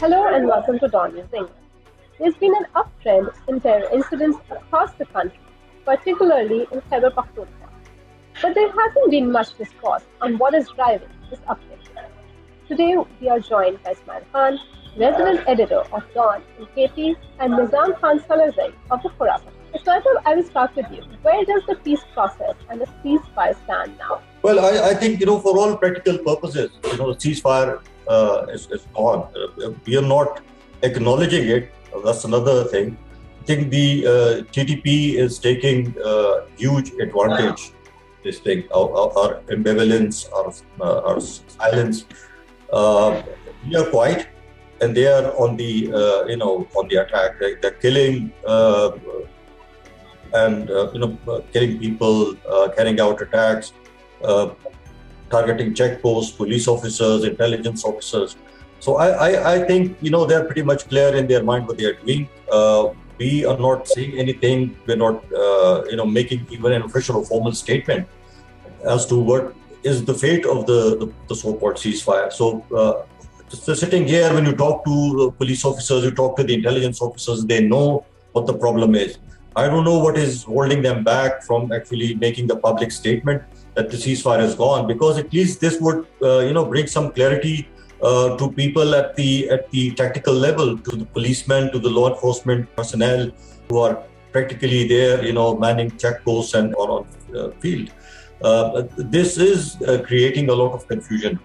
Hello and welcome to DawnNews England. There's been an uptrend in terror incidents across the country, particularly in Khyber Pakhtunkhwa. But there hasn't been much discourse on what is driving this uptick. Today we are joined by Ismail Khan, resident editor of Dawn in KP, and Nizam Khan Salarzai of the Khorasan. Ismail, I will start with you. Where does the peace process and the ceasefire stand now? Well, I think, for all practical purposes, the ceasefire is gone. We are not acknowledging it. That's another thing. I think the TTP is taking huge advantage. This thing, our ambivalence, our silence. We are quiet, and they are on the on the attack. They're killing killing people, carrying out attacks. Targeting checkposts, police officers, intelligence officers. So I think, they're pretty much clear in their mind what they are doing. We are not saying anything. We're not, making even an official or formal statement as to what is the fate of the so-called ceasefire. So sitting here, when you talk to police officers, you talk to the intelligence officers, they know what the problem is. I don't know what is holding them back from actually making the public statement that the ceasefire is gone, because at least this would, bring some clarity to people at the tactical level, to the policemen, to the law enforcement personnel who are practically there, manning checkposts and on field. This is creating a lot of confusion.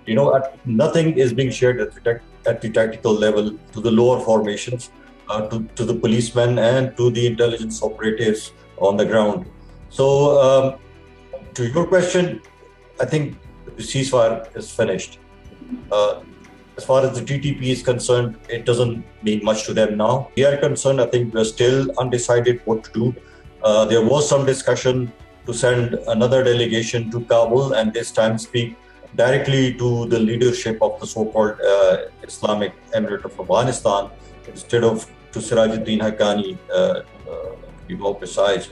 Nothing is being shared at the tactical level to the lower formations. To the policemen and to the intelligence operatives on the ground. So, to your question, I think the ceasefire is finished. As far as the TTP is concerned, it doesn't mean much to them now. We are concerned, I think we're still undecided what to do. There was some discussion to send another delegation to Kabul and this time speak directly to the leadership of the so-called Islamic Emirate of Afghanistan instead of to Sirajuddin Haqqani, to be more precise.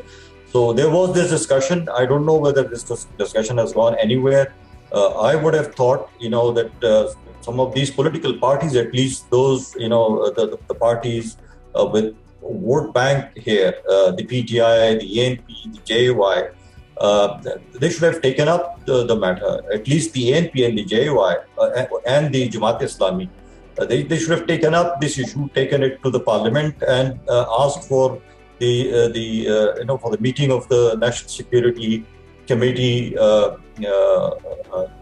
So there was this discussion. I don't know whether this discussion has gone anywhere. I would have thought, that some of these political parties, at least those, the parties with vote bank here, the PTI, the ANP, the JY, they should have taken up the matter. At least the ANP and the JY and the Jamaat Islami. They should have taken up this issue, taken it to the parliament, and asked for for the meeting of the National Security Committee,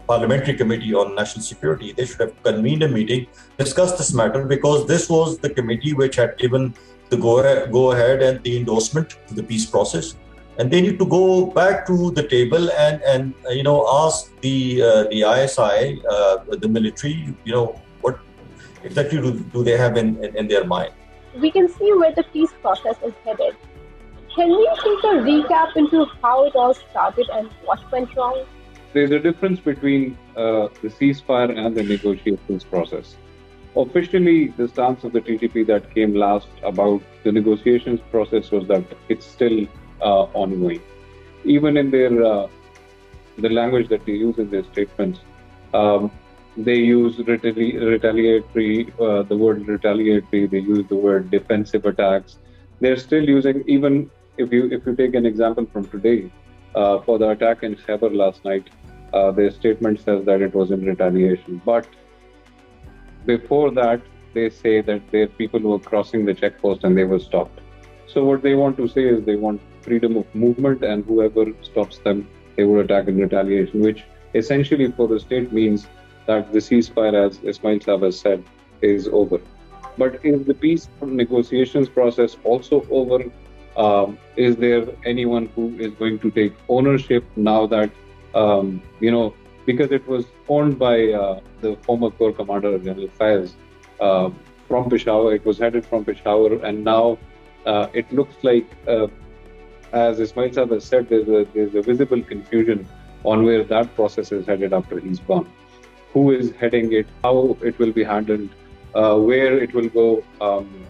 Parliamentary Committee on National Security. They should have convened a meeting, discussed this matter, because this was the committee which had given the go ahead and the endorsement to the peace process, and they need to go back to the table and ask the ISI, the military, what exactly do they have in their mind? We can see where the peace process is headed. Can we take a recap into how it all started and what went wrong? There's a difference between the ceasefire and the negotiations process. Officially, the stance of the TTP that came last about the negotiations process was that it's still ongoing. Even in their the language that they use in their statements, they use retaliatory, the word retaliatory, they use the word defensive attacks. They're still using, even if you take an example from today, for the attack in Khyber last night, their statement says that it was in retaliation. But before that, they say that there are people who were crossing the checkpost and they were stopped. So what they want to say is they want freedom of movement, and whoever stops them, they will attack in retaliation, which essentially for the state means that the ceasefire, as Ismail Khan has said, is over. But is the peace negotiations process also over? Is there anyone who is going to take ownership now that, because it was owned by the former Corps Commander, General Faiz, from Peshawar, it was headed from Peshawar, and now it looks like, as Ismail Khan has said, there's a visible confusion on where that process is headed after he's gone. Who is heading it, how it will be handled, where it will go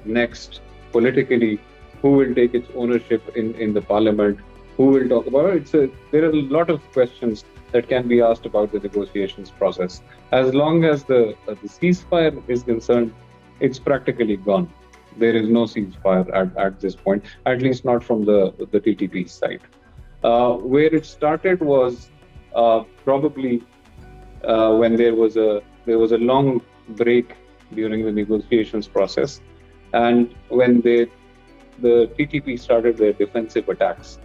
next politically, who will take its ownership in the parliament, who will talk about it. There are a lot of questions that can be asked about the negotiations process. As long as the ceasefire is concerned, it's practically gone. There is no ceasefire at this point, at least not from the TTP side. Where it started was probably when there was a long break during the negotiations process, and when the TTP started their defensive attacks.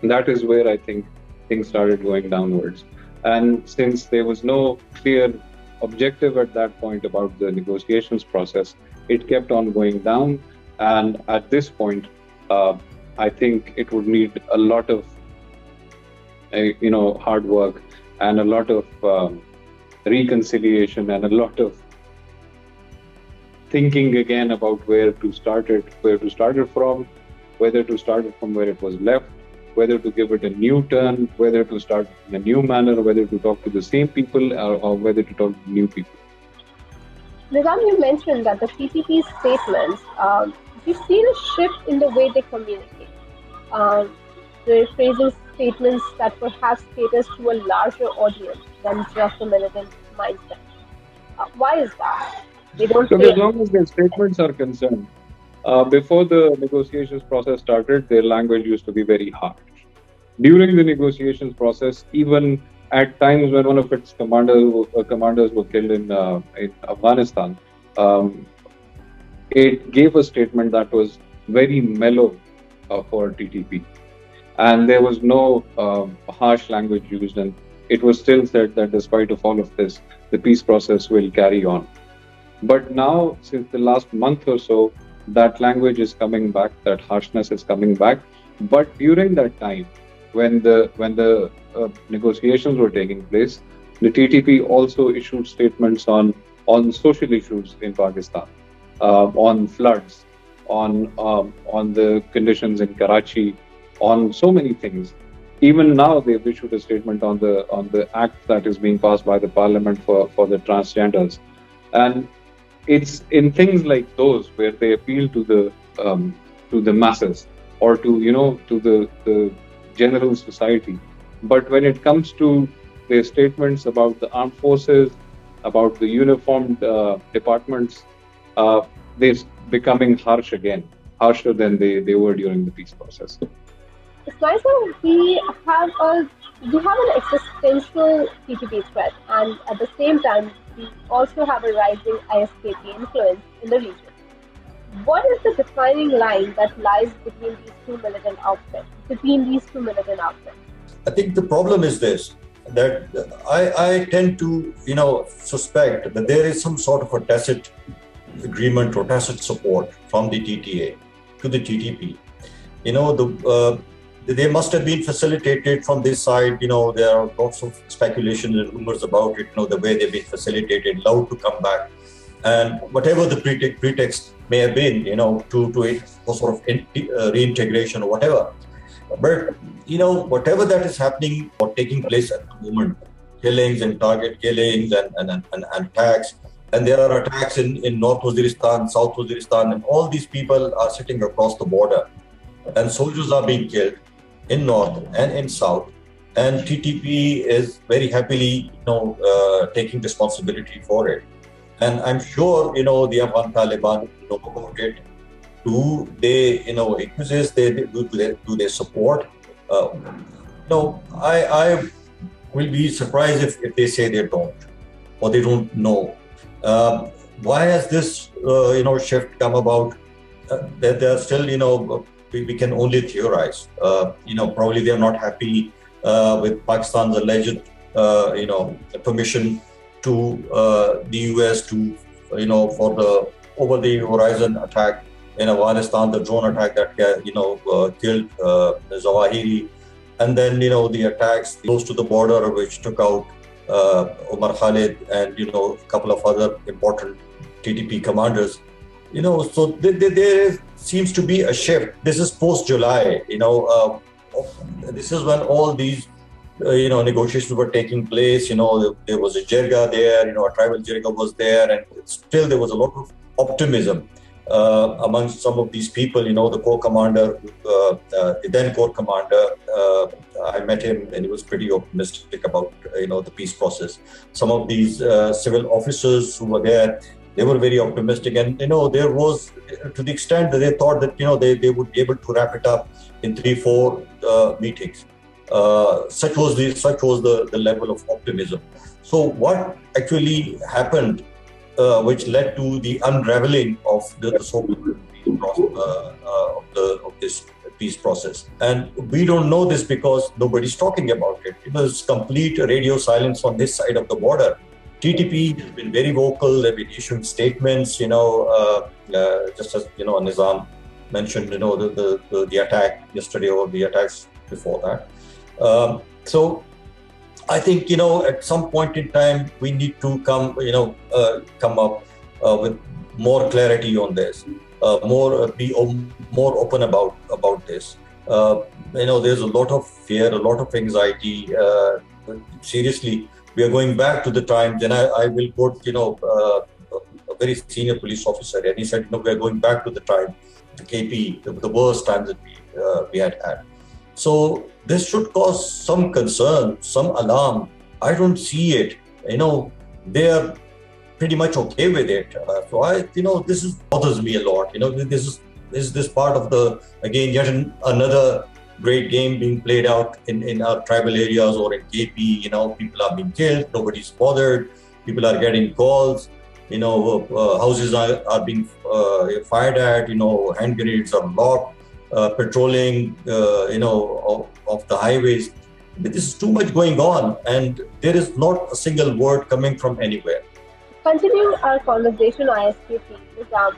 That is where I think things started going downwards. And since there was no clear objective at that point about the negotiations process, it kept on going down. And at this point, I think it would need a lot of hard work and a lot of reconciliation and a lot of thinking again about where to start it from, whether to start it from where it was left, whether to give it a new turn, whether to start in a new manner, whether to talk to the same people or whether to talk to new people. Nizam, you mentioned that the TTP statements, we've seen a shift in the way they communicate. They're phrasing statements that perhaps caters to a larger audience than just the militant mindset. Why is that? They don't So say as long as their statements are concerned, before the negotiations process started, their language used to be very harsh. During the negotiations process, even at times when one of its commanders were killed in Afghanistan, it gave a statement that was very mellow for TTP. And there was no harsh language used, and it was still said that despite of all of this, the peace process will carry on. But now, since the last month or so, that language is coming back, that harshness is coming back. But during that time, when the negotiations were taking place, the TTP also issued statements on social issues in Pakistan, on floods, on the conditions in Karachi, on so many things. Even now, they've issued a statement on the act that is being passed by the parliament for the transgenders, and it's in things like those where they appeal to the masses or to the general society. But when it comes to their statements about the armed forces, about the uniformed departments, they're becoming harsh again, harsher than they were during the peace process. Ismail, we have an existential TTP threat, and at the same time, we also have a rising ISKP influence in the region. What is the defining line that lies between these two militant outfits? I think the problem is this, that I tend to, suspect that there is some sort of a tacit agreement or tacit support from the TTA to the TTP. They must have been facilitated from this side. There are lots of speculations and rumors about it, the way they've been facilitated, allowed to come back. And whatever the pretext may have been, to it for sort of reintegration or whatever. But, whatever that is happening or taking place at the moment, killings and target killings and attacks, and there are attacks in North Waziristan, South Waziristan, and all these people are sitting across the border. And soldiers are being killed in North and in South. And TTP is very happily, taking responsibility for it. And I'm sure, the Afghan Taliban know about it. Do they, exist? Do they support? I will be surprised if they say they don't, or they don't know. Why has this, shift come about? That they're still, we can only theorize. Probably they're not happy with Pakistan's alleged, permission to the US to, for the over-the-horizon attack in Afghanistan, the drone attack that, killed Zawahiri, and then, the attacks close to the border, which took out Omar Khalid and, a couple of other important TTP commanders. So there seems to be a shift. This is post-July, this is when all these, negotiations were taking place. There was a jirga there, a tribal jirga was there, and still there was a lot of optimism amongst some of these people. The corps commander, the then corps commander, I met him and he was pretty optimistic about, the peace process. Some of these civil officers who were there, They were very optimistic, and there was, to the extent that they thought that they would be able to wrap it up in 3-4 meetings. Such was the level of optimism. So what actually happened, which led to the unraveling of the so-called of this peace process? And we don't know this because nobody's talking about it. It was complete radio silence on this side of the border. TTP has been very vocal. They've been issuing statements. Just as Nizam mentioned, the attack yesterday or the attacks before that. So I think at some point in time we need to come up with more clarity on this, be more open about this. There's a lot of fear, a lot of anxiety. Seriously, we are going back to the times, and I will quote a very senior police officer, and he said, we are going back to the time, the KP, the worst times that we had. So this should cause some concern, some alarm. I don't see it. They are pretty much okay with it. So this bothers me a lot. This is part of yet another great game being played out in our tribal areas or in KP. People are being killed. Nobody's bothered. People are getting calls. Houses are being fired at. Hand grenades are locked. Patrolling, of the highways. This is too much going on, and there is not a single word coming from anywhere. Continuing our conversation on ISKP, Nizam,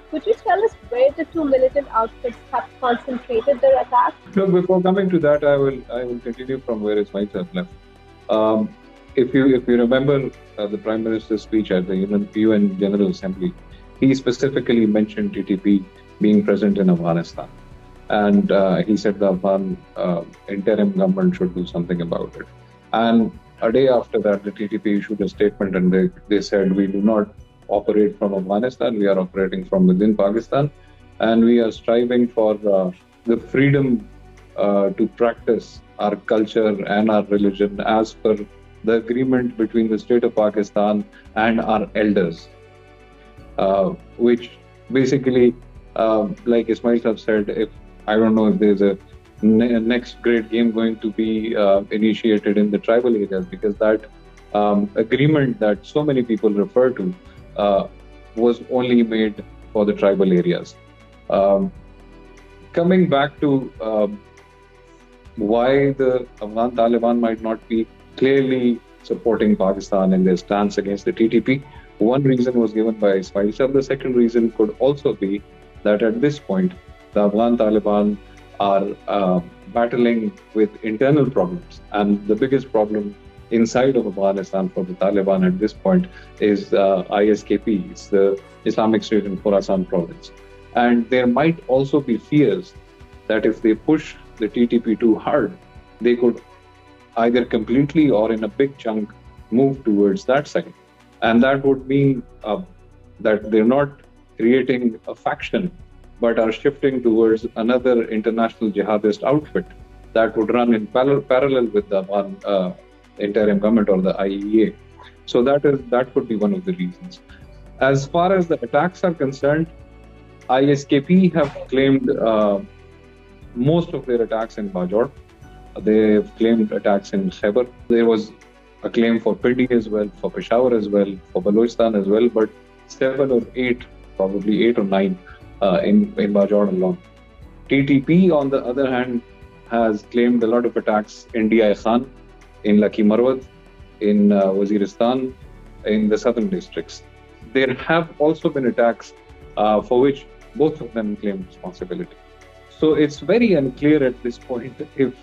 could you tell us where the two militant outfits have concentrated their attacks? So before coming to that, I will continue from where Ismail has left. If you remember the Prime Minister's speech at the UN General Assembly, he specifically mentioned TTP being present in Afghanistan. And he said the Afghan interim government should do something about it. And a day after that, the TTP issued a statement, and they said, we do not operate from Afghanistan, we are operating from within Pakistan, and we are striving for the freedom to practice our culture and our religion as per the agreement between the state of Pakistan and our elders, which basically, like Ismail have said, I don't know if there's a next great game going to be initiated in the tribal areas, because that agreement that so many people refer to was only made for the tribal areas. Coming back to why the Afghan Taliban might not be clearly supporting Pakistan in their stance against the TTP, one reason was given by Ismail. The second reason could also be that at this point, the Afghan Taliban are battling with internal problems. And the biggest problem inside of Afghanistan for the Taliban at this point is ISKP, it's the Islamic State in Khorasan province. And there might also be fears that if they push the TTP too hard, they could either completely or in a big chunk move towards that side. And that would mean that they're not creating a faction, but are shifting towards another international jihadist outfit that would run in parallel with the Afghan interim government or the IEA. So that could be one of the reasons. As far as the attacks are concerned, ISKP have claimed most of their attacks in Bajaur. They've claimed attacks in Khyber. There was a claim for Pindi as well, for Peshawar as well, for Balochistan as well, but 7 or 8, probably 8 or 9 in Bajaur alone. TTP, on the other hand, has claimed a lot of attacks in DI Khan, in Laki Marwat, in Waziristan, in the southern districts. There have also been attacks for which both of them claim responsibility. So it's very unclear at this point if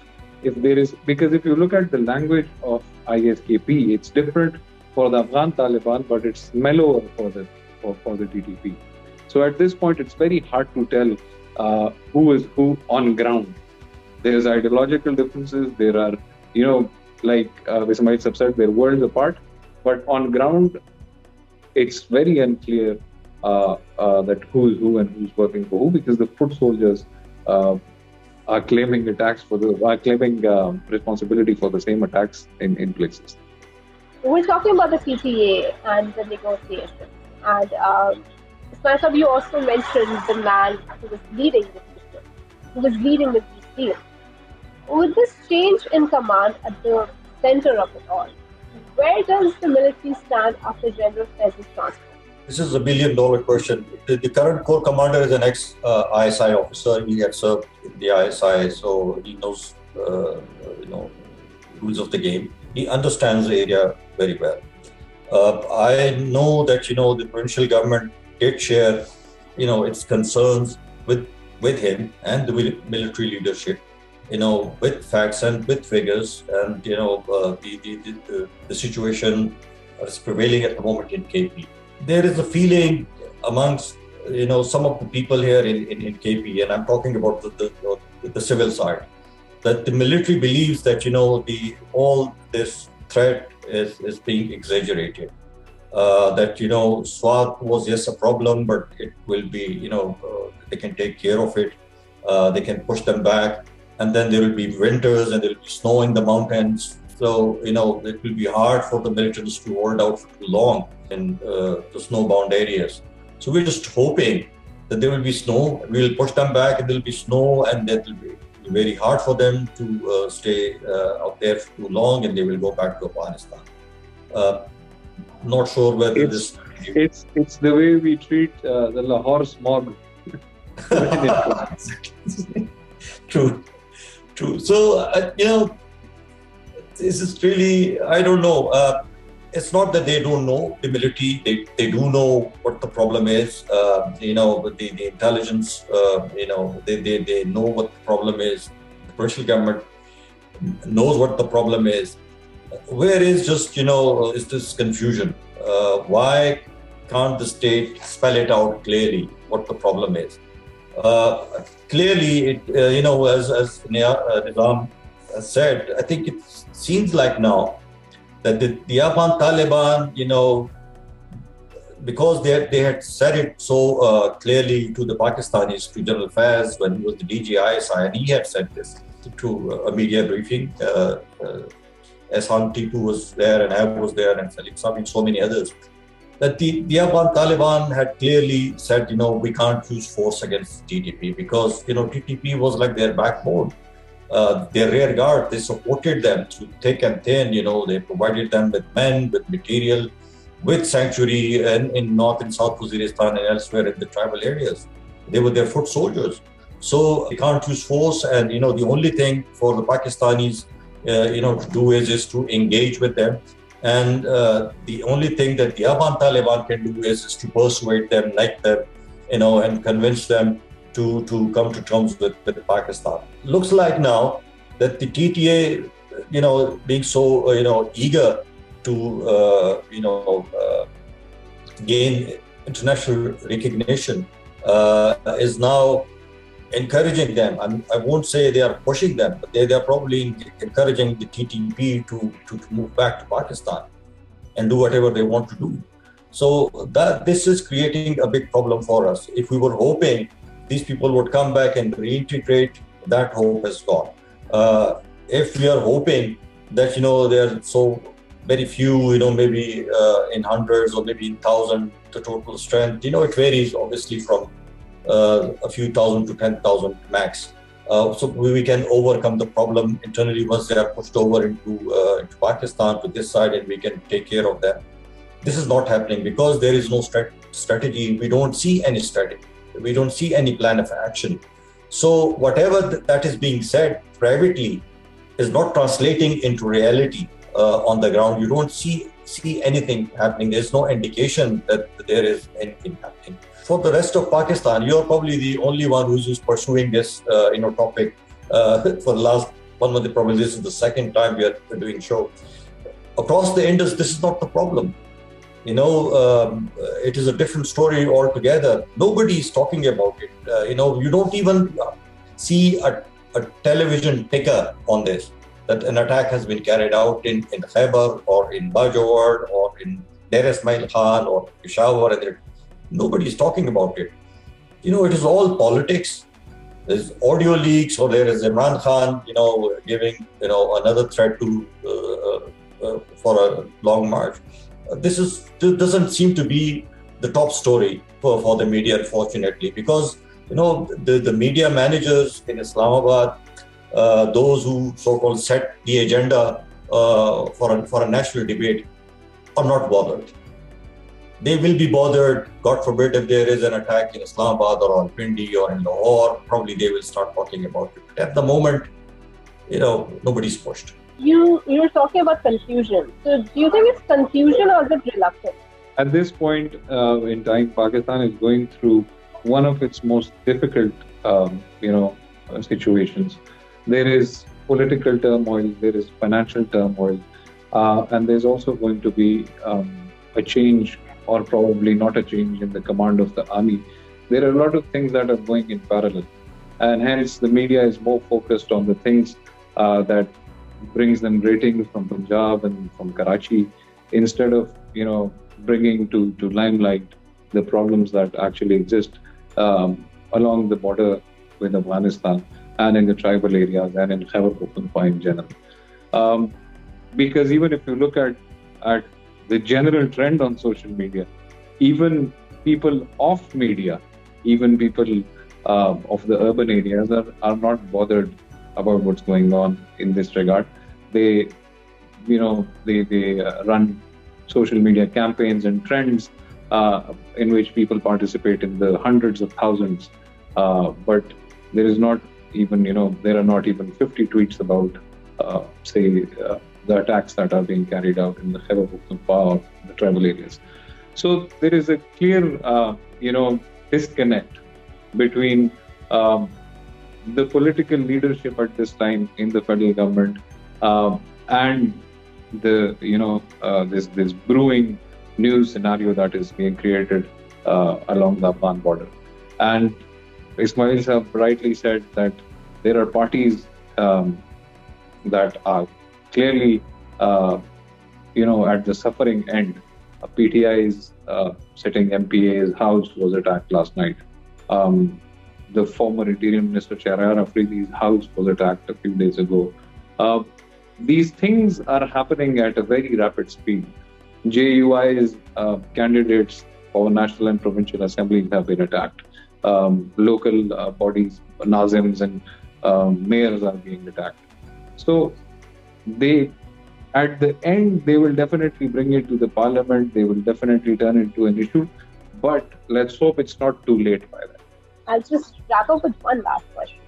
there is, because if you look at the language of ISKP, it's different for the Afghan Taliban, but it's mellower for the TTP. So at this point, it's very hard to tell who is who on ground. There's ideological differences. There are, like Ismail have said, they're worlds apart. But on ground, it's very unclear that who is who and who's working for who, because the foot soldiers are claiming responsibility for the same attacks in places. We're talking about the CTA and the negotiations. And Ismail Khan, you also mentioned the man who was leading the peace, who was leading the peace deal. With this change in command at the center of it all, where does the military stand after General Faisal's transfer? This is $1 billion question. The current Corps commander is an ex-ISI officer. He had served in the ISI, so he knows, rules of the game. He understands the area very well. I know that the provincial government did share, its concerns with him and the military leadership, with facts and with figures, and the situation is prevailing at the moment in KP. There is a feeling amongst some of the people here in KP, and I'm talking about the civil side, that the military believes that all this threat is being exaggerated. That SWAT was yes a problem, but it will be they can take care of it. They can push them back, and then there will be winters and there will be snow in the mountains. So it will be hard for the militaries to hold out for too long in the snowbound areas. So we're just hoping that there will be snow. We will push them back, and there will be snow, and that will be very hard for them to stay out there for too long, and they will go back to Afghanistan. Not sure whether it's the way we treat the Lahore smog. True. So this is really, I don't know. It's not that they don't know the military. They do know what the problem is. The intelligence. They know what the problem is. The provincial government knows what the problem is. Where is just is this confusion? Why can't the state spell it out clearly what the problem is? Clearly, as Nizam has said, I think it seems like now that the Afghan Taliban, because they had said it so clearly to the Pakistanis, to General Faiz when he was the DG ISI, and he had said this to a media briefing. Ehsan Tipu was there, and Ab was there, and Salim Sami, and so many others. That the Afghan Taliban had clearly said, we can't use force against TTP because, TTP was like their backbone. Their rear guard, they supported them through thick and thin, they provided them with men, with material, with sanctuary in North and South Waziristan and elsewhere in the tribal areas. They were their foot soldiers. So they can't use force, and, the only thing for the Pakistanis, to do is to engage with them. And the only thing that the Afghan Taliban can do is to persuade them, like them, and convince them to come to terms with Pakistan. Looks like now that the TTA, being so, eager to, gain international recognition, is now encouraging them. I won't say they are pushing them, but they are probably encouraging the TTP to move back to Pakistan and do whatever they want to do. So this is creating a big problem for us. If we were hoping these people would come back and reintegrate, that hope is gone. If we are hoping that, there are so very few, maybe in hundreds or maybe in thousands, the total strength, it varies obviously from a few thousand to 10,000 max. So we can overcome the problem internally once they are pushed over into Pakistan to this side, and we can take care of them. This is not happening because there is no strategy. We don't see any strategy. We don't see any plan of action. So whatever that is being said privately is not translating into reality on the ground. You don't see anything happening. There's no indication that there is anything happening. For the rest of Pakistan, you're probably the only one who's pursuing this topic for the last 1 month. Probably this is the second time we are doing show. Across the Indus, this is not the problem. It is a different story altogether. Nobody is talking about it. You don't even see a television ticker on this, that an attack has been carried out in Khyber or in Peshawar or in Ismail Khan or Peshawar. And nobody is talking about it. It is all politics. There's audio leaks, or there is Imran Khan, giving, another threat to for a long march. This doesn't seem to be the top story for the media, unfortunately, because the media managers in Islamabad, those who so-called set the agenda for a national debate, are not bothered. They will be bothered, God forbid, if there is an attack in Islamabad or on Pindi or in Lahore, probably they will start talking about it. But at the moment, nobody's pushed. You're talking about confusion. So do you think it's confusion or is it reluctance? At this point in time, Pakistan is going through one of its most difficult, situations. There is political turmoil, there is financial turmoil, and there's also going to be a change, or probably not a change, in the command of the army. There are a lot of things that are going in parallel, and hence the media is more focused on the things that brings them ratings from Punjab and from Karachi, instead of bringing to limelight the problems that actually exist along the border with Afghanistan and in the tribal areas and in Khyber Pakhtunkhwa in general. Because even if you look at the general trend on social media, even people off media, even people of the urban areas are not bothered about what's going on in this regard. They run social media campaigns and trends in which people participate in the hundreds of thousands, but there is not even there are not even 50 tweets about the attacks that are being carried out in the Khyber Pakhtunkhwa or the tribal areas. So there is a clear disconnect between the political leadership at this time in the federal government and the this brewing news scenario that is being created along the Afghan border. And Ismail have rightly said that there are parties that are clearly at the suffering end. PTI's sitting MPA's house was attacked last night. The former Interior Minister Shahryar Afridi's house was attacked a few days ago. These things are happening at a very rapid speed. JUI's candidates for national and provincial assemblies have been attacked. Local bodies, Nizams and mayors are being attacked. So at the end, they will definitely bring it to the parliament. They will definitely turn it into an issue. But let's hope it's not too late by then. I'll just wrap up with one last question.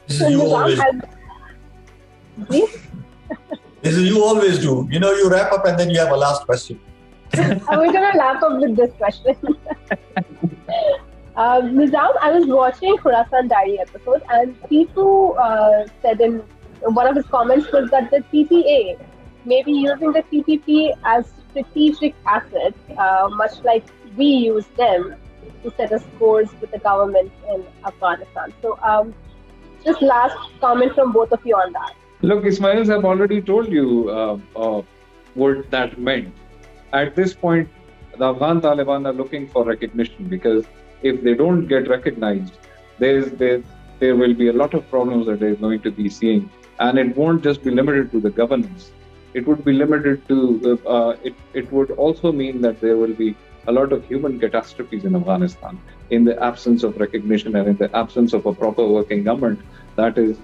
This is you always. Please? This is you always do. You wrap up and then you have a last question. We're going to wrap up with this question. Nizam, I was watching Khorasan Diary episode, and Tipu said in one of his comments was that the TPA may be using the TPP as strategic assets, much like we use them to set us course with the government in Afghanistan. So just last comment from both of you on that. Look, Ismail, I've already told you what that meant. At this point, the Afghan Taliban are looking for recognition, because if they don't get recognized, there will be a lot of problems that they're going to be seeing. And it won't just be limited to the governance. It would be limited to, it would also mean that there will be a lot of human catastrophes in Afghanistan in the absence of recognition and in the absence of a proper working government that is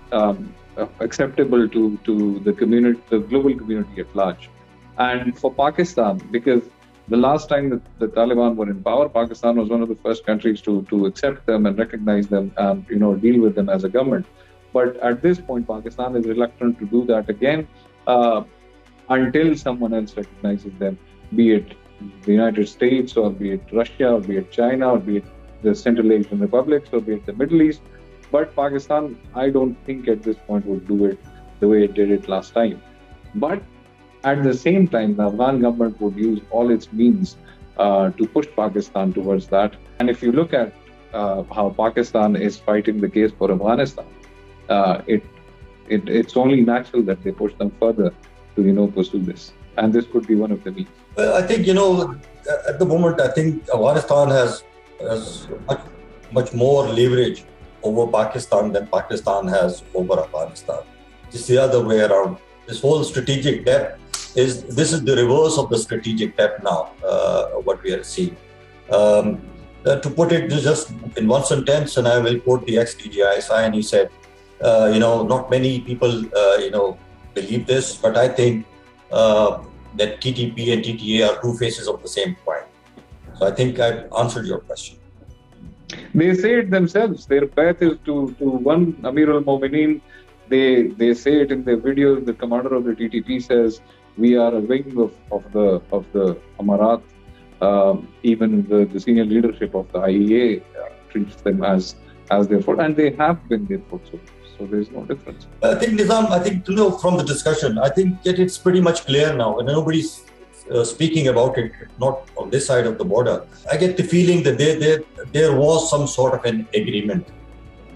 acceptable to the community, the global community at large. And for Pakistan, because the last time that the Taliban were in power, Pakistan was one of the first countries to accept them and recognize them and deal with them as a government. But at this point, Pakistan is reluctant to do that again until someone else recognizes them, be it the United States, or be it Russia, or be it China, or be it the Central Asian republics, or be it the Middle East. But Pakistan, I don't think at this point would do it the way it did it last time. But at the same time, the Afghan government would use all its means to push Pakistan towards that. And if you look at how Pakistan is fighting the case for Afghanistan, it's only natural that they push them further to pursue this. And this could be one of the means. Well, I think at the moment, I think Afghanistan has much more leverage over Pakistan than Pakistan has over Afghanistan. It's the other way around. This whole strategic depth this is the reverse of the strategic depth now. What we are seeing. To put it just in one sentence, and I will quote the ex-DGISI, and he said, not many people, believe this, but I think that TTP and TTA are two faces of the same coin. So I think I've answered your question. They say it themselves. Their path is to one Amir al-Momineen. They say it in their videos. The commander of the TTP says, we are a wing of the Amarat. Even the senior leadership of the IEA treats them as their foot, and they have been their foot. So there's no difference. I think, Nizam, from the discussion, I think that it's pretty much clear now, and nobody's speaking about it, not on this side of the border. I get the feeling that there was some sort of an agreement.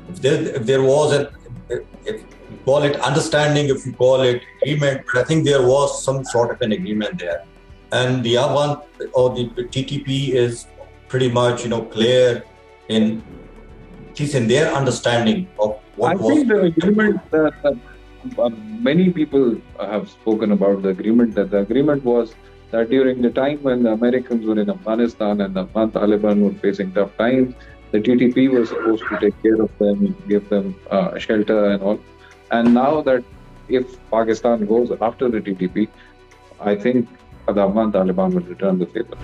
If there was if you call it understanding, if you call it agreement, but I think there was some sort of an agreement there. And the Afghan or the TTP is pretty much, clear in their understanding of what was. I think the agreement that many people have spoken about the agreement, that the agreement was that during the time when the Americans were in Afghanistan and the Afghan Taliban were facing tough times, the TTP was supposed to take care of them, give them shelter and all. And now that if Pakistan goes after the TTP, I think the Afghan Taliban will return the favor.